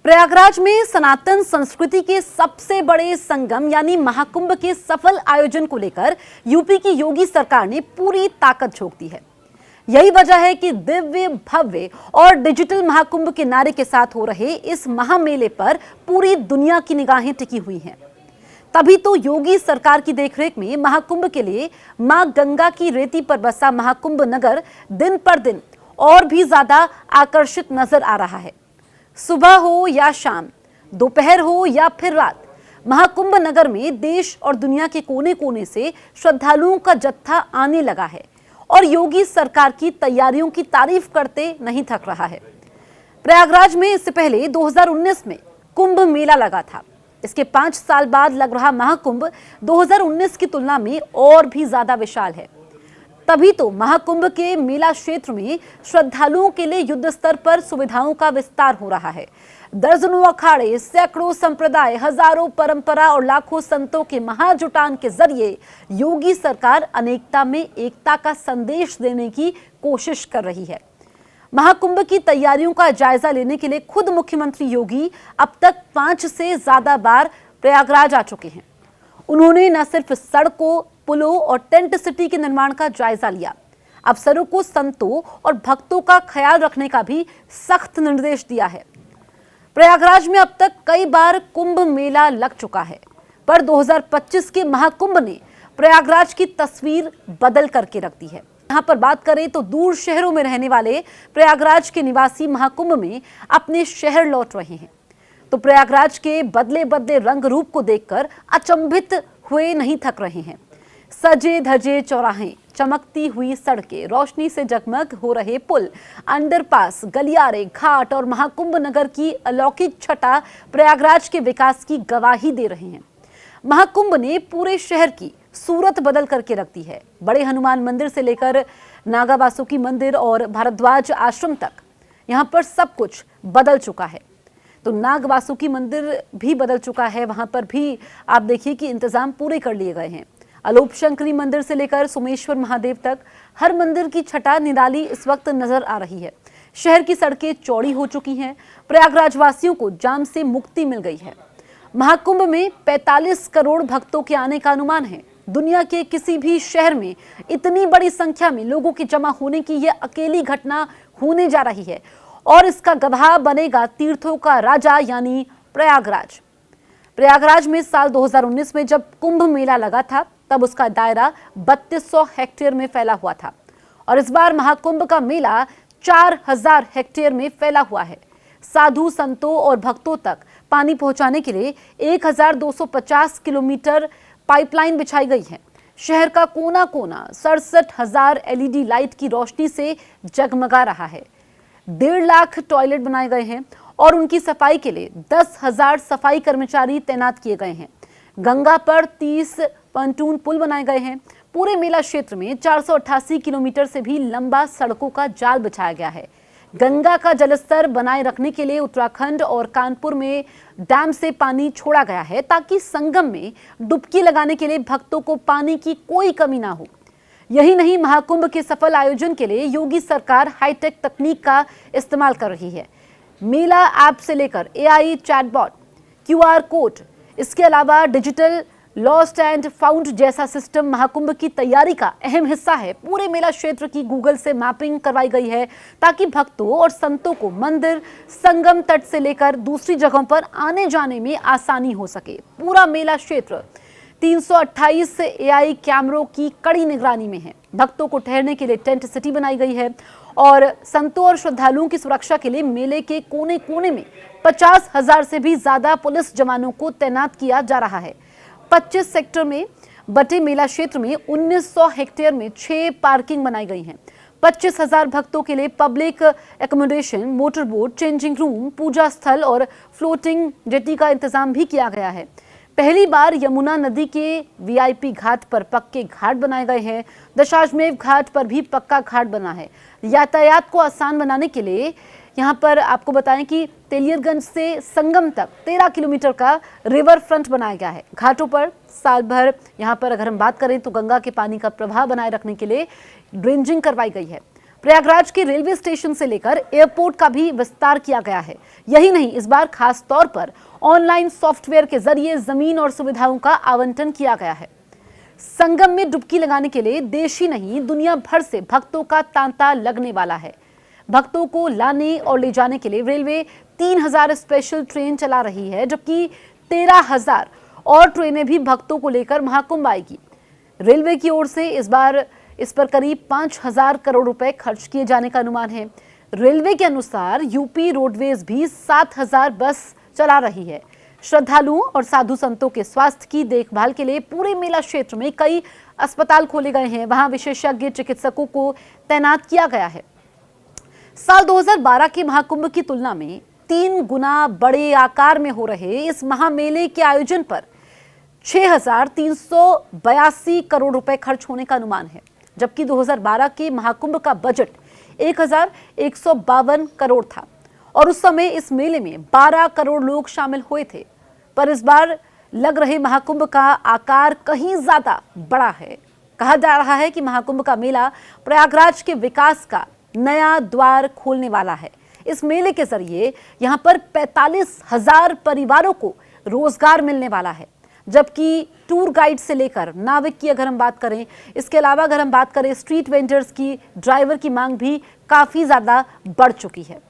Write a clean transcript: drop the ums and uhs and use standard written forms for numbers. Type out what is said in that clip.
प्रयागराज में सनातन संस्कृति के सबसे बड़े संगम यानी महाकुंभ के सफल आयोजन को लेकर यूपी की योगी सरकार ने पूरी ताकत झोंक दी है। यही वजह है कि दिव्य, भव्य और डिजिटल महाकुंभ के नारे के साथ हो रहे इस महामेले पर पूरी दुनिया की निगाहें टिकी हुई हैं। तभी तो योगी सरकार की देखरेख में महाकुंभ के लिए मां गंगा की रेती पर बसा महाकुंभ नगर दिन पर दिन और भी ज्यादा आकर्षित नजर आ रहा है। सुबह हो या शाम, दोपहर हो या फिर रात, महाकुंभ नगर में देश और दुनिया के कोने कोने से श्रद्धालुओं का जत्था आने लगा है और योगी सरकार की तैयारियों की तारीफ करते नहीं थक रहा है। प्रयागराज में इससे पहले 2019 में कुंभ मेला लगा था। इसके 5 साल बाद लग रहा महाकुंभ 2019 की तुलना में और भी ज्यादा विशाल है। तभी तो महाकुंभ के मेला क्षेत्र में श्रद्धालुओं के लिए युद्ध स्तर पर सुविधाओं का विस्तार हो रहा है। दर्जनों अखाड़े, सैकड़ों संप्रदाय, हजारों परंपरा और लाखों संतों के महाजुटान के जरिए योगी सरकार अनेकता में एकता का संदेश देने की कोशिश कर रही है। महाकुंभ की तैयारियों का जायजा लेने के लिए खुद मुख्यमंत्री योगी अब तक 5 से ज्यादा बार प्रयागराज आ चुके हैं। उन्होंने न सिर्फ सड़कों, पुलों और टेंट सिटी के निर्माण का जायजा लिया, अफसरों को संतों और भक्तों का ख्याल रखने का भी सख्त निर्देश दिया है। प्रयागराज में अब तक कई बार कुंभ मेला लग चुका है, पर 2025 के महाकुंभ ने प्रयागराज की तस्वीर बदल करके रख दी है। यहाँ पर बात करें तो दूर शहरों में रहने वाले प्रयागराज के निवासी महाकुंभ में अपने शहर लौट रहे हैं, तो प्रयागराज के बदले बदले रंग रूप को देखकर अचंभित हुए नहीं थक रहे हैं। सजे धजे चौराहे, चमकती हुई सड़कें, रोशनी से जगमग हो रहे पुल, अंडरपास, गलियारे, घाट और महाकुंभ नगर की अलौकिक छटा प्रयागराज के विकास की गवाही दे रहे हैं। महाकुंभ ने पूरे शहर की सूरत बदल करके रख दी है। बड़े हनुमान मंदिर से लेकर नागा वासुकी मंदिर और भारद्वाज आश्रम तक यहाँ पर सब कुछ बदल चुका है। तो नाग वासुकी मंदिर भी बदल चुका है, वहां पर भी आप देखिए कि इंतजाम पूरे कर लिए गए हैं। अलोप शंकरी मंदिर से लेकर सोमेश्वर महादेव तक हर मंदिर की छटा निराली इस वक्त नजर आ रही है। शहर की सड़कें चौड़ी हो चुकी हैं। प्रयागराज वासियों को जाम से मुक्ति मिल गई है। महाकुंभ में 45 करोड़ भक्तों के आने का अनुमान है। दुनिया के किसी भी शहर में इतनी बड़ी संख्या में लोगों के जमा होने की यह अकेली घटना होने जा रही है और इसका गवाह बनेगा तीर्थों का राजा यानी प्रयागराज। प्रयागराज में साल 2019 में जब कुंभ मेला लगा था, तब उसका दायरा 3200 हेक्टेयर में फैला हुआ था और इस बार महाकुंभ का मेला 4000 हेक्टेयर में फैला हुआ है। साधु संतों और भक्तों तक पानी पहुंचाने के लिए 1250 किलोमीटर पाइपलाइन बिछाई गई है। शहर का कोना कोना 67,000 LED लाइट की रोशनी से जगमगा रहा है। 1.5 लाख टॉयलेट बनाए गए हैं और उनकी सफाई के लिए 10,000 सफाई कर्मचारी तैनात किए गए हैं। गंगा पर 30 पंटून पुल बनाए गए हैं। पूरे मेला क्षेत्र में 488 किलोमीटर से भी लंबा सड़कों का जाल बिछाया गया है। गंगा का जलस्तर बनाए रखने के लिए उत्तराखंड और कानपुर में डैम से पानी छोड़ा गया है ताकि संगम में डुबकी लगाने के लिए भक्तों को पानी की कोई कमी ना हो। यही नहीं, महाकुंभ के सफल आयोजन के लिए योगी सरकार हाईटेक तकनीक का इस्तेमाल कर रही है। मेला ऐप से लेकर AI चैटबॉट, QR कोड, इसके अलावा डिजिटल लॉस्ट एंड फाउंड जैसा सिस्टम महाकुंभ की तैयारी का अहम हिस्सा है। पूरे मेला क्षेत्र की गूगल से मैपिंग करवाई गई है ताकि भक्तों और संतों को मंदिर, संगम तट से लेकर दूसरी जगहों पर आने जाने में आसानी हो सके। पूरा मेला क्षेत्र 328 AI कैमरों की कड़ी निगरानी में है। भक्तों को ठहरने के लिए टेंट सिटी बनाई गई है और संतों और श्रद्धालुओं की सुरक्षा के लिए मेले के कोने कोने में 50,000 से भी ज्यादा पुलिस जवानों को तैनात किया जा रहा है। 25 सेक्टर में बटे मेला क्षेत्र में 1900 हेक्टेयर में 6 पार्किंग बनाई गई हैं। 25,000 भक्तों के लिए public accommodation, motor boat, changing room, पूजा स्थल और फ्लोटिंग जेटी का इंतजाम भी किया गया है। पहली बार यमुना नदी के VIP घाट पर पक्के घाट बनाए गए हैं। दशाश्वमेध घाट पर भी पक्का घाट बना है। यातायात को आसान बनाने के लिए यहाँ पर आपको बताएं कि तेलियरगंज से संगम तक 13 किलोमीटर का रिवर फ्रंट बनाया गया है। घाटों पर साल भर यहाँ पर अगर हम बात करें तो गंगा के पानी का प्रवाह बनाए रखने के लिए ड्रेंजिंग करवाई गई है। प्रयागराज के रेलवे स्टेशन से लेकर एयरपोर्ट का भी विस्तार किया गया है। यही नहीं, इस बार खास तौर पर ऑनलाइन सॉफ्टवेयर के जरिए जमीन और सुविधाओं का आवंटन किया गया है। संगम में डुबकी लगाने के लिए देश ही नहीं दुनिया भर से भक्तों का तांता लगने वाला है। भक्तों को लाने और ले जाने के लिए रेलवे 3000 स्पेशल ट्रेन चला रही है, जबकि 13,000 और ट्रेनें भी भक्तों को लेकर महाकुंभ आएगी। रेलवे की ओर से इस बार इस पर करीब 5,000 करोड़ रुपए खर्च किए जाने का अनुमान है। रेलवे के अनुसार यूपी रोडवेज भी 7,000 बस चला रही है। श्रद्धालुओं और साधु संतों के स्वास्थ्य की देखभाल के लिए पूरे मेला क्षेत्र में कई अस्पताल खोले गए हैं। वहां विशेषज्ञ चिकित्सकों को तैनात किया गया है। साल 2012 के महाकुंभ की तुलना में 3 गुना बड़े आकार में हो रहे इस महामेले के आयोजन पर 6,382 करोड़ रुपए खर्च होने का अनुमान है, जबकि 2012 के महाकुंभ का बजट 1,152 करोड़ था और उस समय इस मेले में 12 करोड़ लोग शामिल हुए थे। पर इस बार लग रहे महाकुंभ का आकार कहीं ज्यादा बड़ा है। कहा जा रहा है कि महाकुंभ का मेला प्रयागराज के विकास का नया द्वार खोलने वाला है। इस मेले के जरिए यहां पर 45,000 परिवारों को रोजगार मिलने वाला है, जबकि टूर गाइड से लेकर नाविक की अगर हम बात करें, इसके अलावा अगर हम बात करें स्ट्रीट वेंडर्स की, ड्राइवर की मांग भी काफी ज्यादा बढ़ चुकी है।